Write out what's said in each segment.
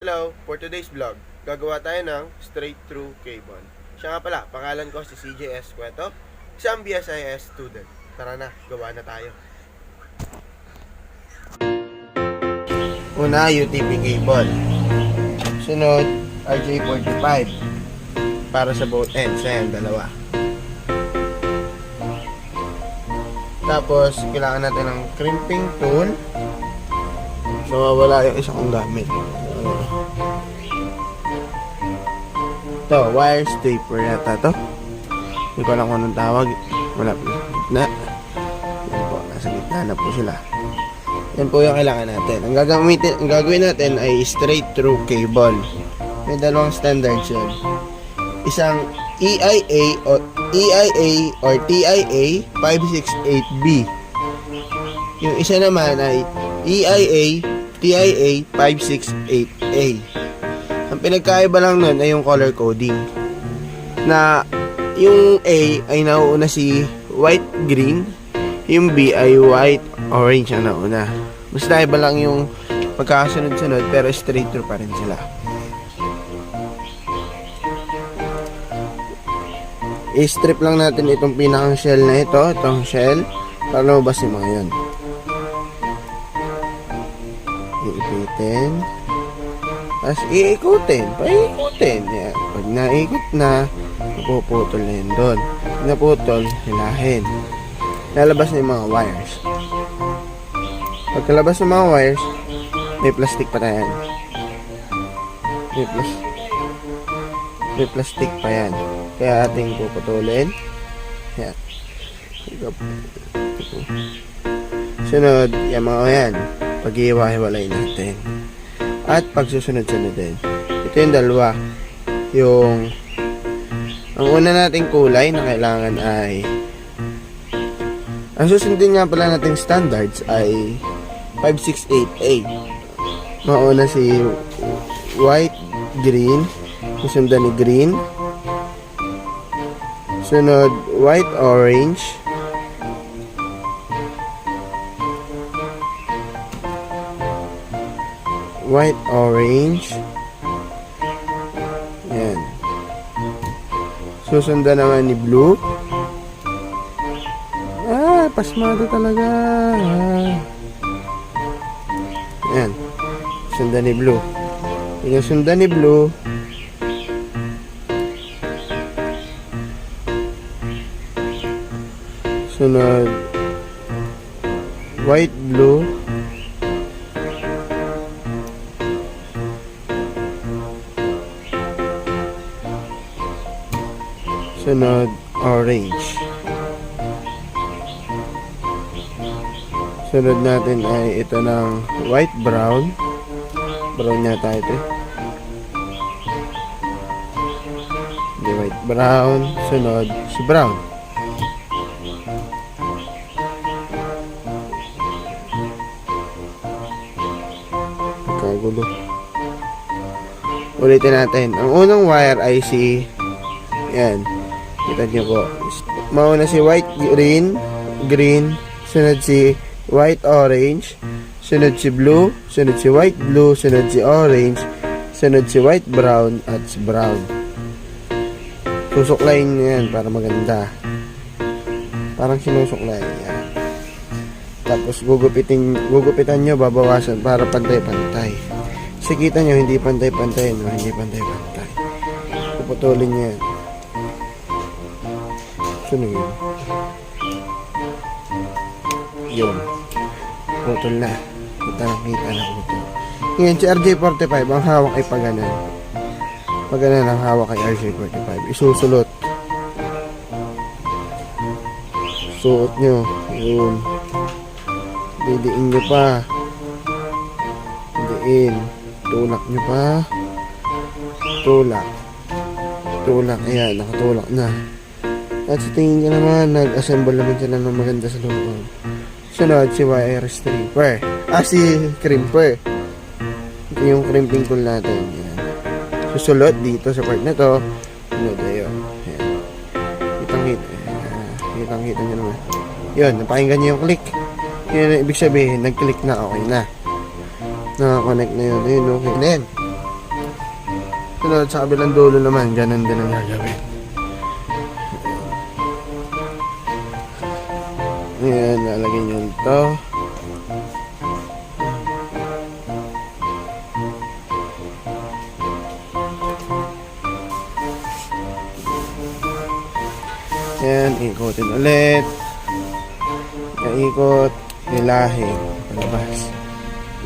Hello, for today's vlog, gagawa tayo ng straight through cable. Siya nga pala, pangalan ko si CJS Cueto, isang BSIS student. Tara na, gawa na tayo. Una, UTP cable. Sunod, RJ45 para sa both ends. Ayan, dalawa. Tapos, kailangan natin ng crimping tool. Nawawala yung isa kong gamit. Ito, wire stapler yata to. Hindi ko alam kung anong tawag. Wala po sa gitna. Yan po, nasa gitna na po sila. Yan po yung kailangan natin. Ang gagawin natin ay straight through cable. May dalawang standards yun. Isang EIA or TIA 568B. Yung isa naman ay EIA TIA 568A. Ang pinagkaiba lang nun ay yung color coding. Na yung A ay nauuna si white-green, yung B ay white-orange ang nauna. Basta iba lang yung pagkakasunod-sunod pero straight through pa rin sila. I-strip lang natin itong pinakang shell na ito, itong shell, para lumabas yung mga yun. Iipitin. Tapos iikutin. Paikutin. Yan. Pag naikot na, napuputol na yun doon. Pag naputol, hilahin. Lalabas na yung mga wires. Pagkalabas ng mga wires, may plastic pa na yan. May plastic pa yan. Kaya ating puputulin. Yan. Sunod, yung mga yan. Pag-iwa-hiwalay natin. At pagsusunod-sunod din. Ito yung dalawa. Ang una nating kulay na kailangan ay ang susundin nga pala nating standards ay 568A. Mauna si white, green. Susundan ni green. Sunod, white, orange. White, orange. Yan. Susundan naman ni blue. Pasmado talaga. Yan. Sundan ni blue. Yung sundan ni blue. Sunod, white, blue. Sunod, orange. Sunod natin ay ito ng white, brown. Brown yata ito. Hindi, white, brown. Sunod, si brown. Kagulo. Ulitin natin. Ang unang wire ay si yan. Kita nyo po. Mauna si white, green. Sunod si white, orange. Sunod si blue. Sunod si white, blue. Sunod si orange. Sunod si white, brown. At si brown. Susuklayin nyo yan para maganda. Parang sinusuklayin yan. Tapos gugupitan nyo, babawasan para pantay-pantay. Kasi kita nyo, hindi pantay-pantay, no? Hindi pantay-pantay. Puputulin nyo yan. Sunod yun. Yun. Putol na. Kita na putol. Ngayon, si RJ45, ang hawak ay paganan. Paganan ang hawak ay RJ45. Isusulot. Suot nyo. Yun. Didiin nyo pa. Didiin. Tulak nyo pa. Tulak. Ayan, nakatulak na. At sa tingin nyo naman, nag-assemble naman sila ng maganda sa loob. Sunod, si wire stripper. Si crimper. Ito yung crimping tool natin. Yan. Susulot dito sa part na to. Sunod, ayun. Kitang-kita nyo naman. Yun, napakinggan nyo yung click. Yun ang ibig sabihin, nag-click na, okay na. Naka-connect na yun. Ayun, okay na yan. Sunod sa kabilang dulo naman, ganun din ang gagawin. Ayan, lalagyan nyo ito. Ayan, ikutin ulit. Ikot, hilahin, palabas.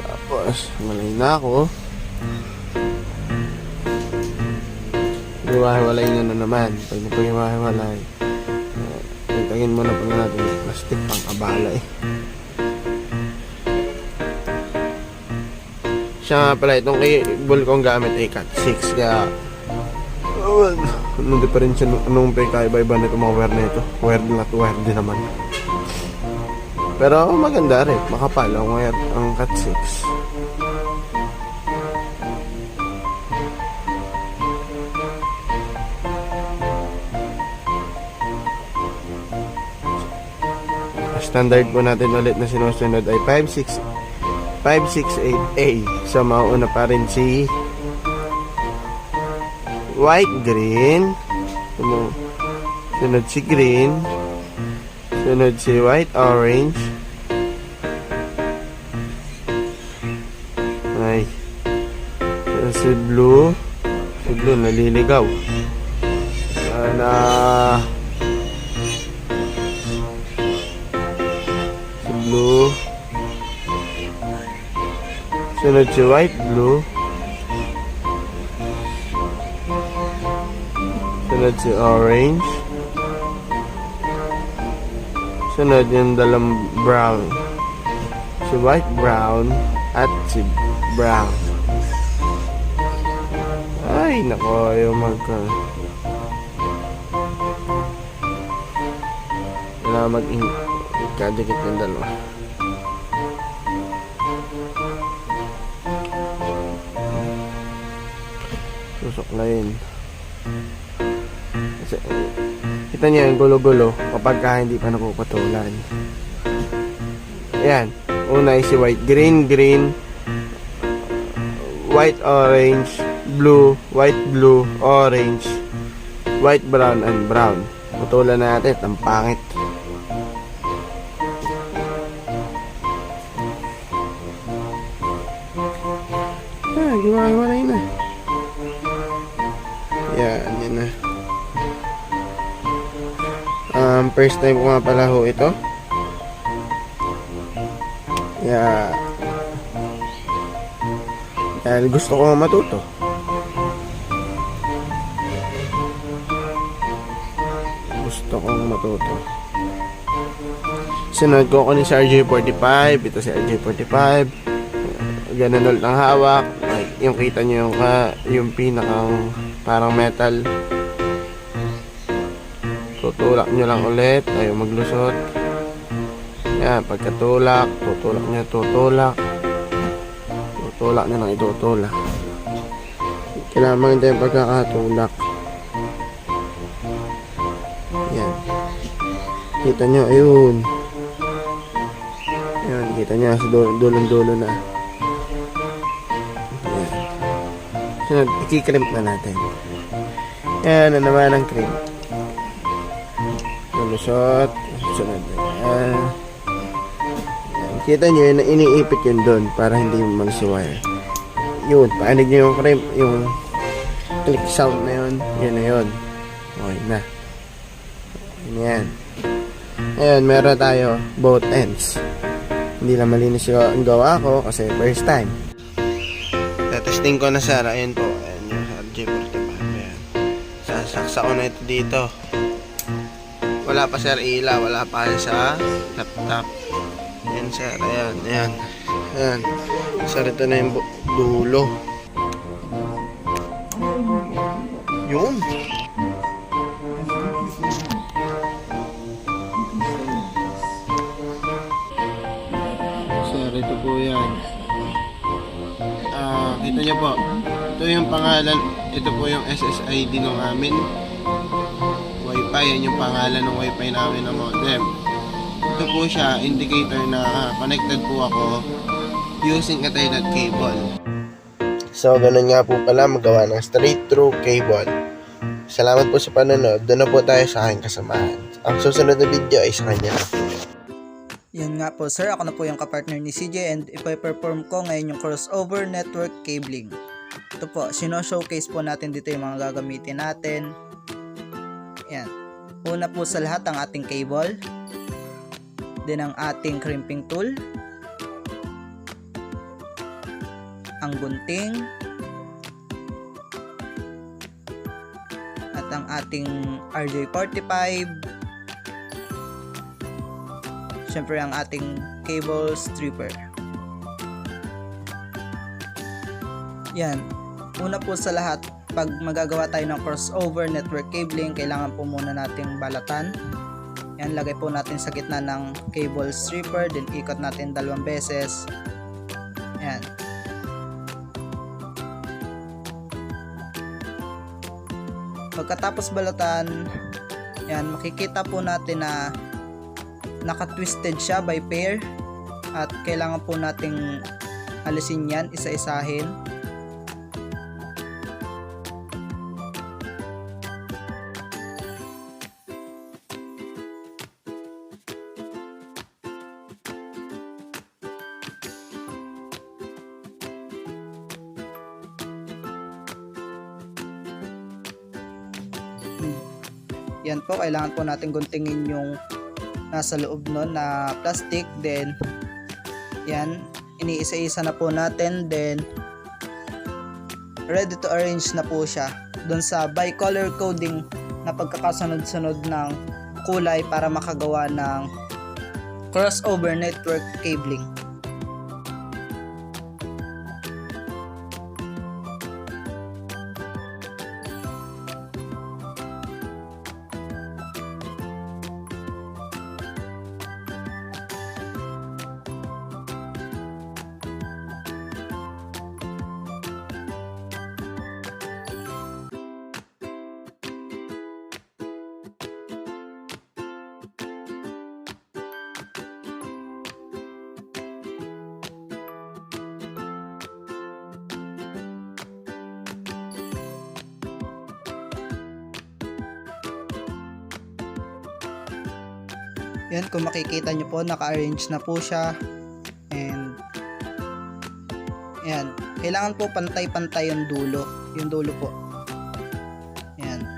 Tapos, malay na ako. Iwahiwalay nyo na naman. Pag napag-iwahiwalay, tagin muna po natin yung plastic pang abala eh. Siya nga pala, itong cable kong gamit ay Cat 6, kaya anong diferensya, anong pagkaiba-iba na itong mga wire na ito. Wire na to wire din naman. Pero maganda rin, makapal ang wire, ang Cat 6. Standard po natin ulit na sinusunod ay 568A. So mauna pa rin si white, green. Sunod si green. Sunod si white, orange. Ay. Si blue. Si blue naliligaw. Blue. Sunod si white, blue. Sunod si orange. Sunod yung dalang brown. Si white, brown. At si brown. Ay, nako, yung kadikit yung dalawa. Susuklayin. Kasi, kita niyo yung gulo-gulo kapag hindi pa napuputulan. Ayan. Una ay si white, green, green, white, orange, blue, white, blue, orange, white, brown, and brown. Putulan natin. Ang pangit. Giwalay na. Yan na. First time ko nga pala ho ito. Dahil gusto ko nga matuto. Sunod ko ni si RJ45. Ito si RJ45. Ganun ulit ang hawak. Yung kita nyo yung pinakang parang metal. Tutulak nyo lang ulit. Ayaw maglusot. Yan, pagkatulak, tutulak nyo, tutulak. Tutulak nyo lang, itutulak. Kailangan maganda yung pagkakatulak. Yan. Kita nyo, ayun. Yan, kita nyo, sa dulong-dulo na. Sunod, ikikrimp na natin. Yan na naman ang crimp. Lulusot. Sunod na yan. Kita nyo yun na iniipit yun doon para hindi mag-wire. Yun, paanig nyo yung crimp, yung click sound na yun. Yun na yun. Okay na. Yan. Ayan, meron tayo both ends. Hindi lang malinis yung gawa ko kasi first time. Testing ko na sir, ayun po, ayun yung RJ45, ayan. Sasaksa ko na ito dito. Wala pa sir ilaw, wala pa sa laptop. Ayan sir, ayan, ayan. Ayan, sir, ito na yung dulo. Yun. Sir, ito po yan. Kita niyo po, ito yung pangalan, ito po yung SSID ng amin Wi-Fi, yan yung pangalan ng Wi-Fi namin ng modem. Ito po siya, indicator na connected po ako using Ethernet cable. So, ganun nga po pala magawa ng straight through cable. Salamat po sa panonood. Doon na po tayo sa aking kasamahan. Ang susunod na video ay sa kanya na po. Yun nga po sir, ako na po yung kapartner ni CJ and ipa-perform ko ngayon yung crossover network cabling. Ito po, sino-showcase po natin dito yung mga gagamitin natin. Yan. Una po sa lahat ang ating cable. Then ang ating crimping tool. Ang gunting. At ang ating RJ45. Siyempre ang ating cable stripper. Yan. Una po sa lahat, pag magagawa tayo ng crossover network cabling, kailangan po muna nating balatan. Yan, lagay po natin sa gitna ng cable stripper, then ikot natin 2 beses. Yan. Pagkatapos balatan, yan, makikita po natin na naka-twisted siya by pair at kailangan po nating alisin yan, isa-isahin. Yan po, kailangan po natin guntingin yung nasa loob nun na plastic, then yan, iniisa-isa na po natin, then ready to arrange na po siya dun sa bicolor coding na pagkakasunod-sunod ng kulay para makagawa ng crossover network cabling. Yan, kung makikita nyo po, naka-arrange na po siya. And yan, kailangan po pantay-pantay yung dulo. Yung dulo po. Yan.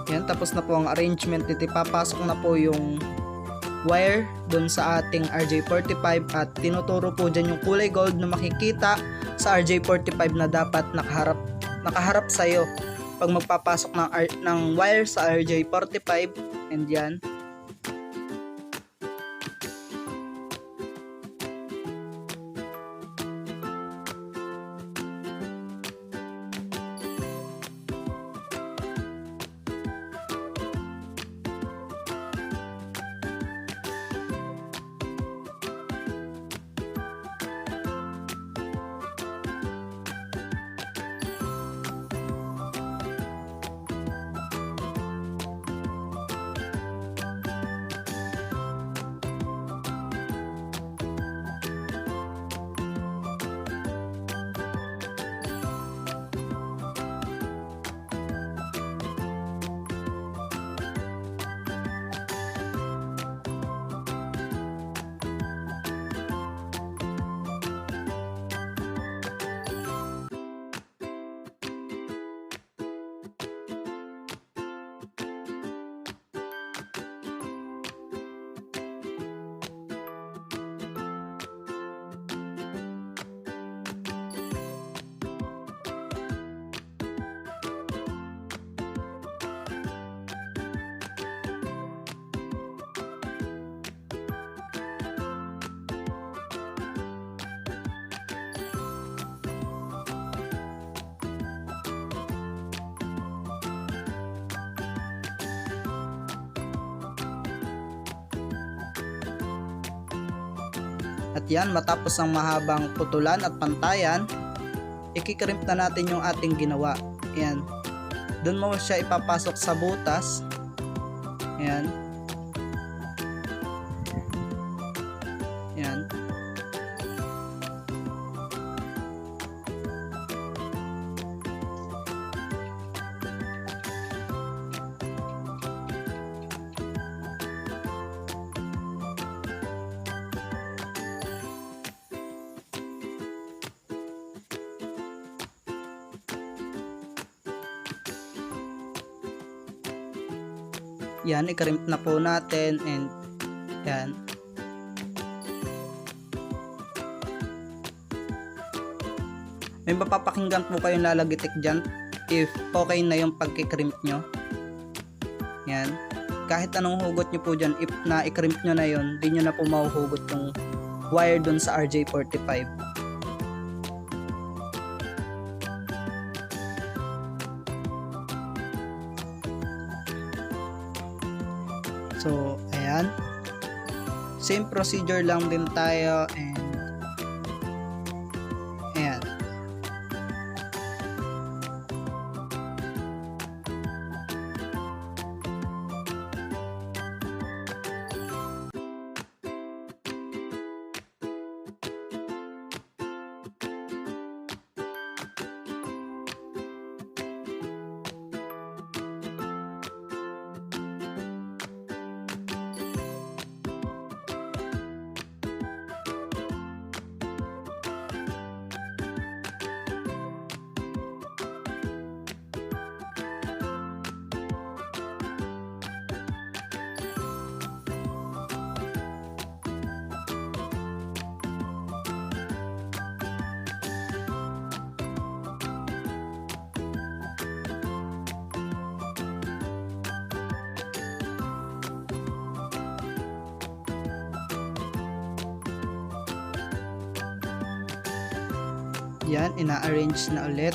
Yan, tapos na po ang arrangement nito. Ipapasok na po yung wire dun sa ating RJ45 at tinuturo po dyan yung kulay gold na makikita sa RJ45 na dapat nakaharap sa'yo pag magpapasok ng wire sa RJ45. And yan. At yan, matapos ang mahabang putulan at pantayan, ikikrimp na natin yung ating ginawa. Ayan. Doon mo siya ipapasok sa butas. Ayan. Ayan. Yan, ikrimp na po natin and yan. May mapapakinggan po kayong lalagitik dyan if okay na yung pagkikrimp nyo. Yan. Kahit anong hugot nyo po dyan, if na ikrimp nyo na yun, di nyo na po mahuhugot yung wire dun sa RJ45. So, ayan. Same procedure lang din tayo and ayan. Yan, ina-arrange na ulit.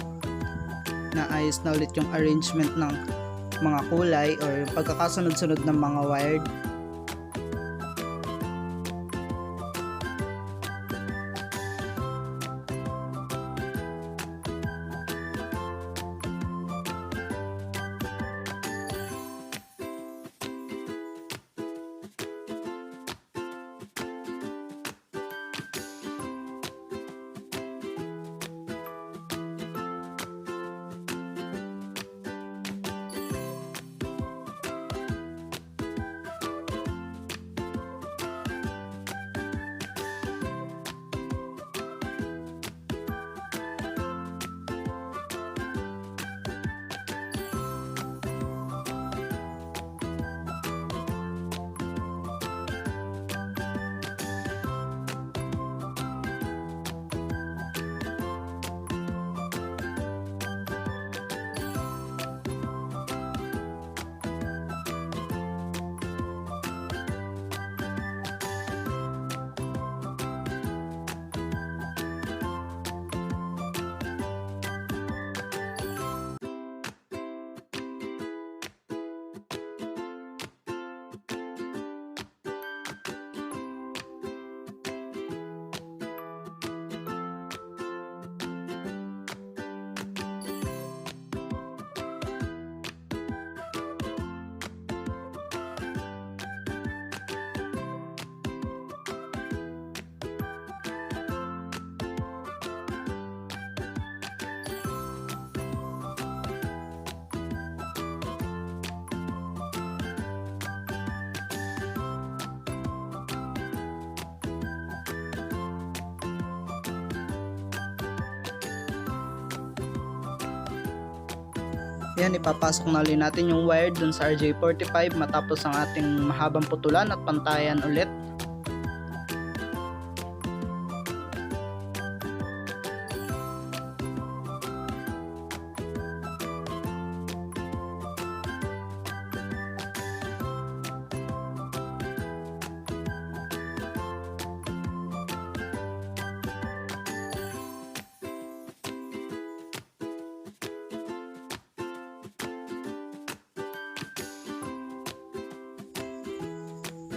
Naayos na ulit yung arrangement ng mga kulay or pagkakasunod-sunod ng mga wired. Yan, ipapasok na ulit natin yung wire dun sa RJ45 matapos ang ating mahabang putulan at pantayan ulit.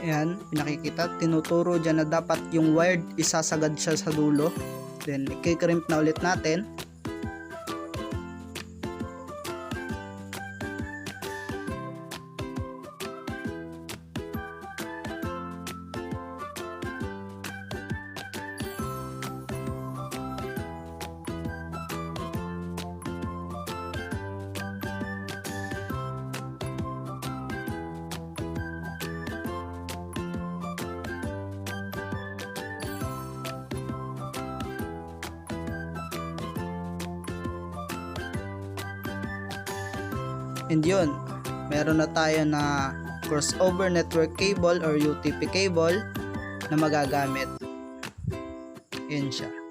Ayan, pinakikita, tinuturo dyan na dapat yung wired isasagad siya sa dulo. Then, i-crimp na ulit natin. And yun, meron na tayo na crossover network cable or UTP cable na magagamit. Yun siya.